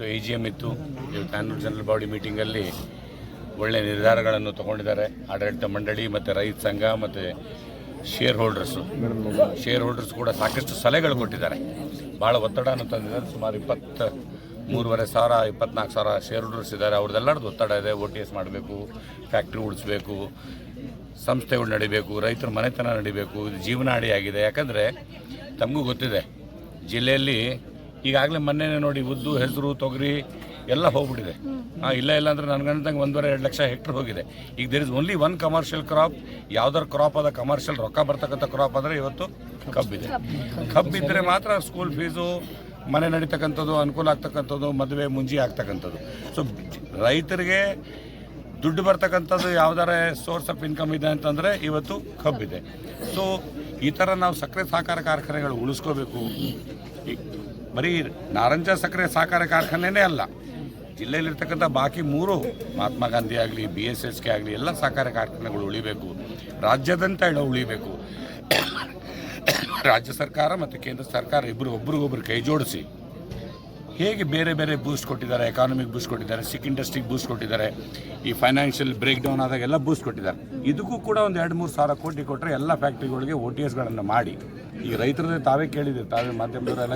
AGM ಇತ್ತು. ಇವತ್ತು annual general body ಮೀಟಿಂಗಲ್ಲಿ ಒಳ್ಳೆಯ ನಿರ್ಧಾರಗಳನ್ನು ತಗೊಂಡಿದ್ದಾರೆ. ಆಡಳಿತ ಮಂಡಳಿ ಮತ್ತು ರೈತ ಸಂಘ ಮತ್ತು ಶೇರ್ ಹೋಲ್ಡರ್ಸ್ ಕೂಡ ಸಾಕಷ್ಟು ಸಲಹೆಗಳು ಕೊಟ್ಟಿದ್ದಾರೆ. ಭಾಳ ಒತ್ತಡವನ್ನು ತಂದಿದ್ದಾರೆ. ಸುಮಾರು 23,500-24,000 ಶೇರ್ ಹೋಲ್ಡರ್ಸ್ ಇದ್ದಾರೆ. ಅವ್ರದ್ದೆಲ್ಲರದ್ದು ಒತ್ತಡ ಇದೆ. OTS ಮಾಡಬೇಕು, ಫ್ಯಾಕ್ಟ್ರಿ ಉಳಿಸ್ಬೇಕು, ಸಂಸ್ಥೆಗಳು ನಡಿಬೇಕು, ರೈತರ ಮನೆತನ ನಡಿಬೇಕು. ಇದು ಜೀವನಾಡಿಯಾಗಿದೆ. ಯಾಕಂದರೆ ತಮಗೂ ಗೊತ್ತಿದೆ, ಜಿಲ್ಲೆಯಲ್ಲಿ ಈಗಾಗಲೇ ಮೊನ್ನೆ ನೋಡಿ ಉದ್ದು, ಹೆಸರು, ತೊಗರಿ ಎಲ್ಲ ಹೋಗ್ಬಿಟ್ಟಿದೆ. ಇಲ್ಲ ಅಂದರೆ ನನಗಂತಂಗೆ 1.5-2 ಲಕ್ಷ ಹೆಕ್ಟರ್ ಹೋಗಿದೆ. ಈಗ there is only one commercial crop. ಯಾವ್ದಾರು ಕ್ರಾಪ್ ಅದ ಕಮರ್ಷಿಯಲ್ ರೊಕ್ಕ ಬರ್ತಕ್ಕಂಥ ಕ್ರಾಪ್ ಅಂದರೆ ಇವತ್ತು ಕಬ್ಬಿದೆ. ಕಬ್ಬಿದ್ದರೆ ಮಾತ್ರ ಸ್ಕೂಲ್ ಫೀಸು, ಮನೆ ನಡೀತಕ್ಕಂಥದ್ದು, ಅನುಕೂಲ ಆಗ್ತಕ್ಕಂಥದ್ದು, ಮದುವೆ ಮುಂಜಿ ಆಗ್ತಕ್ಕಂಥದ್ದು. ಸೊ ರೈತರಿಗೆ ದುಡ್ಡು ಬರ್ತಕ್ಕಂಥದ್ದು ಯಾವ್ದಾರ ಸೋರ್ಸ್ ಆಫ್ ಇನ್ಕಮ್ ಇದೆ ಅಂತಂದರೆ ಇವತ್ತು ಕಬ್ಬಿದೆ. ಸೊ ಈ ಥರ ನಾವು ಸಕ್ಕರೆ ಸಹಕಾರ ಕಾರ್ಖಾನೆಗಳು ಉಳಿಸ್ಕೋಬೇಕು. ಬರೀ ನಾರಂಜ ಸಕ್ಕರೆ ಸಹಕಾರ ಕಾರ್ಖಾನೆನೇ ಅಲ್ಲ, ಜಿಲ್ಲೆಯಲ್ಲಿರ್ತಕ್ಕಂಥ ಬಾಕಿ 3 ಮಹಾತ್ಮ ಗಾಂಧಿ ಆಗಲಿ, BSSK ಆಗಲಿ ಎಲ್ಲ ಸಹಕಾರ ಕಾರ್ಖಾನೆಗಳು ಉಳಿಬೇಕು. ರಾಜ್ಯಾದ್ಯಂತ ಉಳಿಬೇಕು. ರಾಜ್ಯ ಸರ್ಕಾರ ಮತ್ತು ಕೇಂದ್ರ ಸರ್ಕಾರ ಒಬ್ರಿಗೊಬ್ರು ಕೈ ಜೋಡಿಸಿ ಹೇಗೆ ಬೇರೆ ಬೇರೆ ಬೂಸ್ಟ್ ಕೊಟ್ಟಿದ್ದಾರೆ, ಎಕಾನಮಿಕ್ ಬೂಸ್ಟ್ ಕೊಟ್ಟಿದ್ದಾರೆ, ಸಿಕ್ ಇಂಡಸ್ಟ್ರಿಗೆ ಬೂಸ್ಟ್ ಕೊಟ್ಟಿದ್ದಾರೆ, ಈ ಫೈನಾನ್ಷಿಯಲ್ ಬ್ರೇಕ್ ಡೌನ್ ಆದಾಗೆಲ್ಲ ಬೂಸ್ಟ್ ಕೊಟ್ಟಿದ್ದಾರೆ. ಇದಕ್ಕೂ ಕೂಡ ಒಂದು 2-3 ಸಾವಿರ ಕೋಟಿ ಕೊಟ್ಟರೆ ಎಲ್ಲ ಫ್ಯಾಕ್ಟ್ರಿಗಳಿಗೆ OTSಗಳನ್ನು ಮಾಡಿ, ಈಗ ರೈತರದೇ ತಾವೇ ಕೇಳಿದ್ದೀರಿ, ತಾವೇ ಮಾಧ್ಯಮದವರೆಲ್ಲ